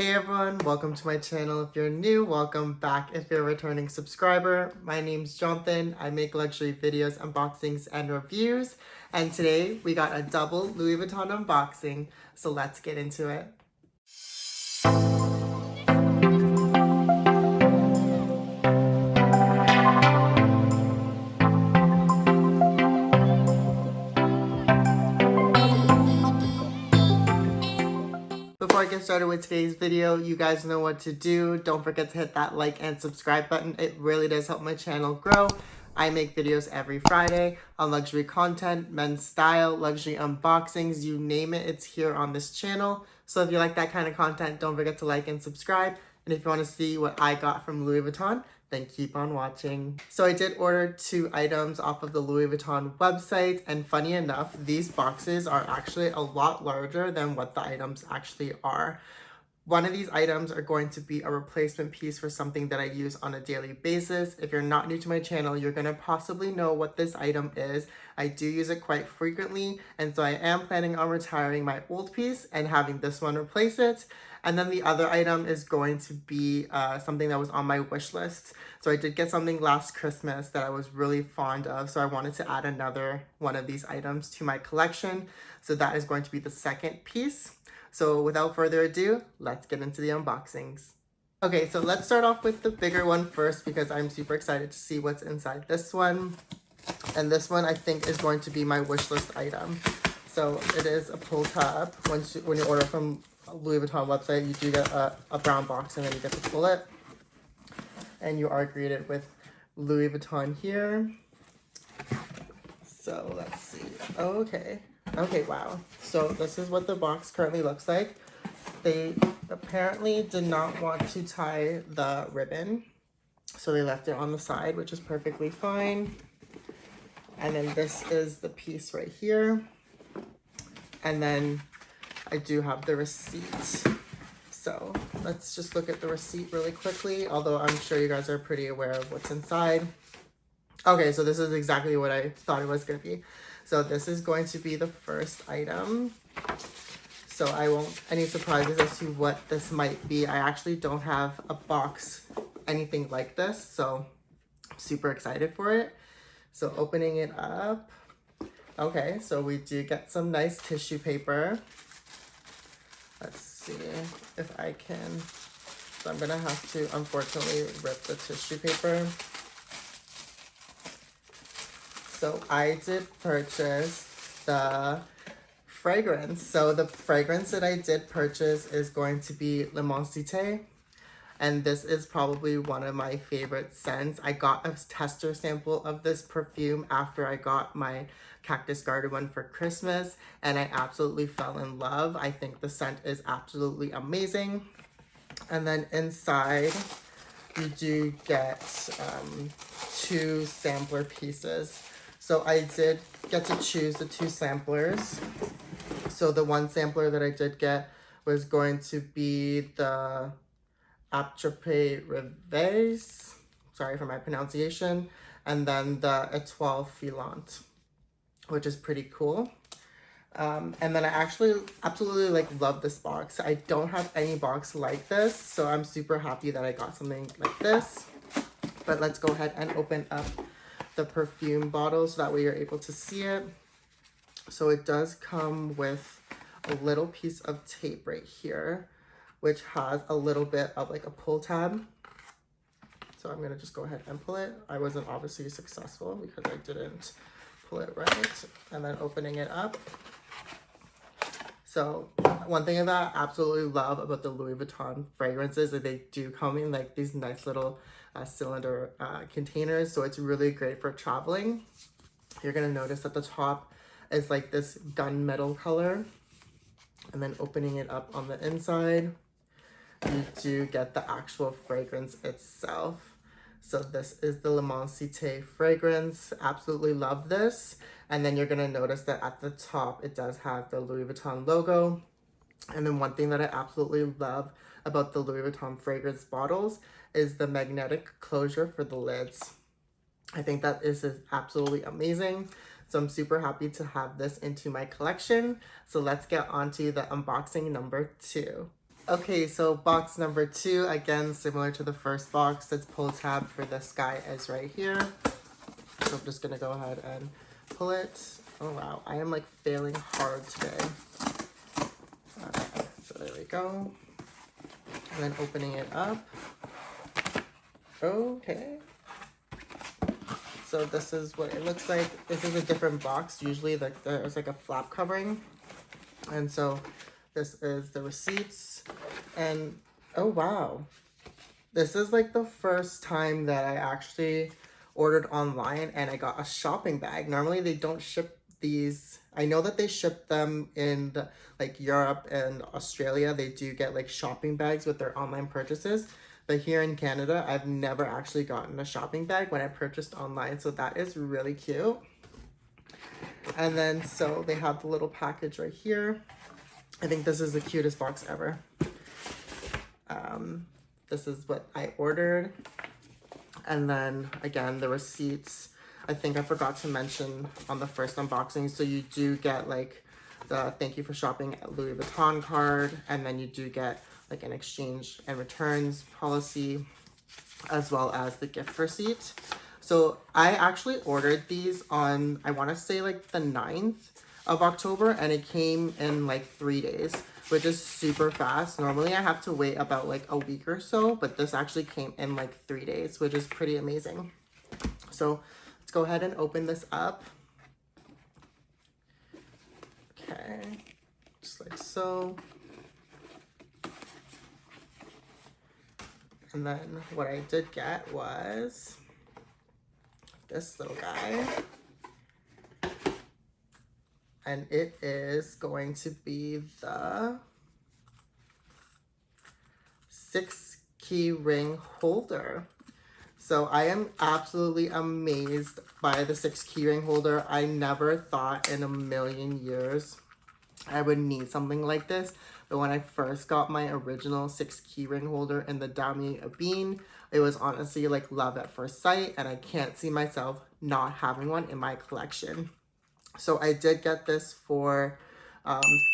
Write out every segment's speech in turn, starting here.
Hey everyone, welcome to my channel. If you're new, welcome back. If you're a returning subscriber, my name's Johnathon. I make luxury videos, unboxings, and reviews. And today we got a double Louis Vuitton unboxing, so let's get into it. Before I get started with today's video, you guys know what to do. Don't forget to hit that like and subscribe button. It really does help my channel grow. I make videos every Friday on luxury content, men's style, luxury unboxings, you name it, it's here on this channel. So if you like that kind of content, don't forget to like and subscribe. And if you want to see what I got from Louis Vuitton, then keep on watching. So I did order 2 items off of the Louis Vuitton website, and funny enough, these boxes are actually a lot larger than what the items actually are. One of these items are going to be a replacement piece for something that I use on a daily basis. If you're not new to my channel, you're going to possibly know what this item is. I do use it quite frequently, and so I am planning on retiring my old piece and having this one replace it. And then the other item is going to be something that was on my wish list. So I did get something last Christmas that I was really fond of, so I wanted to add another one of these items to my collection. So that is going to be the second piece. So without further ado, let's get into the unboxings. Okay, so let's start off with the bigger one first because I'm super excited to see what's inside this one. And this one I think is going to be my wish list item. So it is a pull tab. When you order from Louis Vuitton website, you do get a brown box and then you get to pull it. And you are greeted with Louis Vuitton here. So let's see. Okay, wow. So this is what the box currently looks like. They apparently did not want to tie the ribbon, so they left it on the side, which is perfectly fine. And then this is the piece right here. And then I do have the receipt. So let's just look at the receipt really quickly, although I'm sure you guys are pretty aware of what's inside. Okay, so this is exactly what I thought it was going to be. So this is going to be the first item. So I won't any surprises as to what this might be. I actually don't have a box, anything like this, so I'm super excited for it. So opening it up. Okay, so we do get some nice tissue paper. Let's see if I can. So I'm gonna have to unfortunately rip the tissue paper. So I did purchase the fragrance. So the fragrance that I did purchase is going to be Immensite. And this is probably one of my favorite scents. I got a tester sample of this perfume after I got my Cactus Garden one for Christmas, and I absolutely fell in love. I think the scent is absolutely amazing. And then inside, you do get 2 sampler pieces. So I did get to choose the 2 samplers. So the one sampler that I did get was going to be the Attrape Revers, sorry for my pronunciation, and then the Étoile Filante, which is pretty cool. And then I actually absolutely love this box. I don't have any box like this, so I'm super happy that I got something like this. But let's go ahead and open up the perfume bottle so that way you're able to see it. So it does come with a little piece of tape right here, which has a little bit of a pull tab. So I'm gonna just go ahead and pull it. I wasn't obviously successful because I didn't pull it right. And then opening it up. So one thing that I absolutely love about the Louis Vuitton fragrances is they do come in these nice little cylinder containers. So it's really great for traveling. You're gonna notice at the top is this gunmetal color. And then opening it up on the inside, you do get the actual fragrance itself. So this is the Immensite fragrance. Absolutely love this. And then you're going to notice that at the top, it does have the Louis Vuitton logo. And then one thing that I absolutely love about the Louis Vuitton fragrance bottles is the magnetic closure for the lids. I think that is absolutely amazing. So I'm super happy to have this into my collection. So let's get on to the unboxing number 2. Okay, so box number 2, again, similar to the first box. This pull tab for this guy is right here. So I'm just gonna go ahead and pull it. Oh wow, I am like failing hard today. Okay, so there we go. And then opening it up. Okay. So this is what it looks like. This is a different box. Usually like there's like a flap covering. And so this is the receipts. And oh wow. This is like the first time that I actually ordered online and I got a shopping bag. Normally they don't ship these. I know that they ship them in like Europe and Australia. They do get like shopping bags with their online purchases. But here in Canada, I've never actually gotten a shopping bag when I purchased online. So that is really cute. And then so they have the little package right here. I think this is the cutest box ever. This is what I ordered. And then again, the receipts. I think I forgot to mention on the first unboxing. So you do get like the thank you for shopping at Louis Vuitton card. And then you do get like an exchange and returns policy, as well as the gift receipt. So I actually ordered these on, I want to say like the 9th of October, and it came in like 3 days, which is super fast. Normally I have to wait about like a week or so, but this actually came in like 3 days, which is pretty amazing. So let's go ahead and open this up. Okay, just like so. And then what I did get was this little guy. And it is going to be the 6 key ring holder. So I am absolutely amazed by the 6 key ring holder. I never thought in a million years I would need something like this. But when I first got my original 6 key ring holder in the Damier Ebene, it was honestly like love at first sight, and I can't see myself not having one in my collection. So I did get this for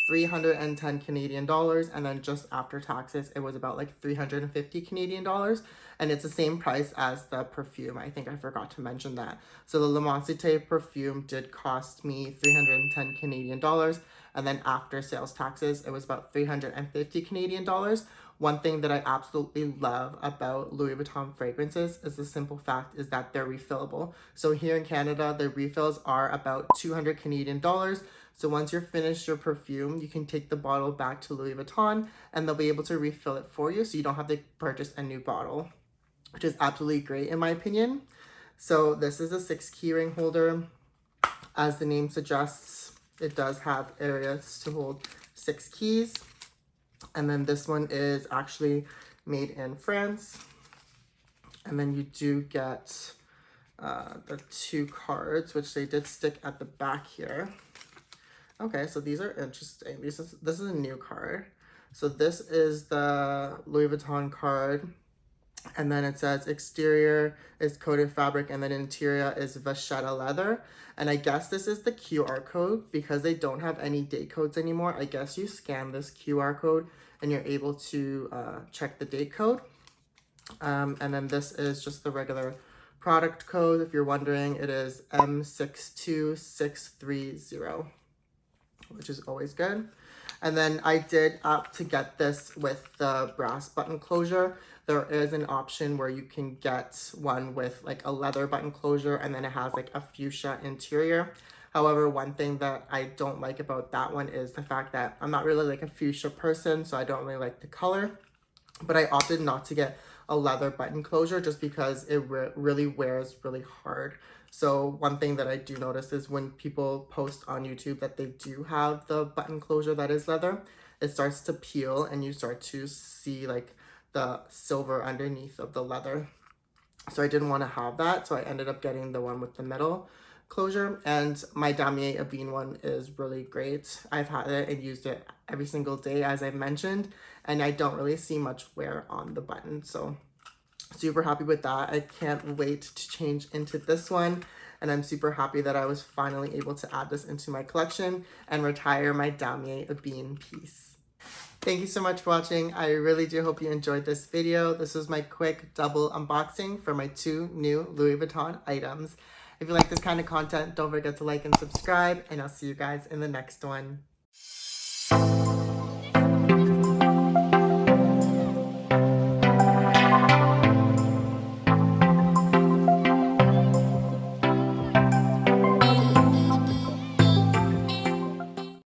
310 Canadian dollars, and then just after taxes it was about like 350 Canadian dollars, and it's the same price as the perfume. I think I forgot to mention that. So the Immensite perfume did cost me 310 Canadian dollars, and then after sales taxes it was about 350 Canadian dollars. One thing that I absolutely love about Louis Vuitton fragrances is the simple fact is that they're refillable. So here in Canada, the refills are about 200 Canadian dollars. So once you're finished your perfume, you can take the bottle back to Louis Vuitton and they'll be able to refill it for you, so you don't have to purchase a new bottle, which is absolutely great in my opinion. So this is a 6 key ring holder. As the name suggests, it does have areas to hold 6 keys. And then this one is actually made in France. And then you do get the 2 cards, which they did stick at the back here. Okay, so these are interesting. This is a new card. So this is the Louis Vuitton card. And then it says exterior is coated fabric, and then interior is vachetta leather. And I guess this is the QR code because they don't have any date codes anymore. I guess you scan this QR code and you're able to check the date code. And then this is just the regular product code. If you're wondering, it is M62630, which is always good. And then I did opt to get this with the brass button closure. There is an option where you can get one with like a leather button closure, and then it has like a fuchsia interior. However, one thing that I don't like about that one is the fact that I'm not really like a fuchsia person, so I don't really like the color. But I opted not to get a leather button closure just because it really wears really hard. So one thing that I do notice is when people post on YouTube that they do have the button closure that is leather, it starts to peel and you start to see like the silver underneath of the leather. So I didn't want to have that, so I ended up getting the one with the metal closure. And my Damier Ebene one is really great. I've had it and used it every single day, as I mentioned, and I don't really see much wear on the button, so super happy with that. I can't wait to change into this one, and I'm super happy that I was finally able to add this into my collection and retire my Damier Ebene piece. Thank you so much for watching. I really do hope you enjoyed this video. This was my quick double unboxing for my 2 new Louis Vuitton items. If you like this kind of content, don't forget to like and subscribe, and I'll see you guys in the next one.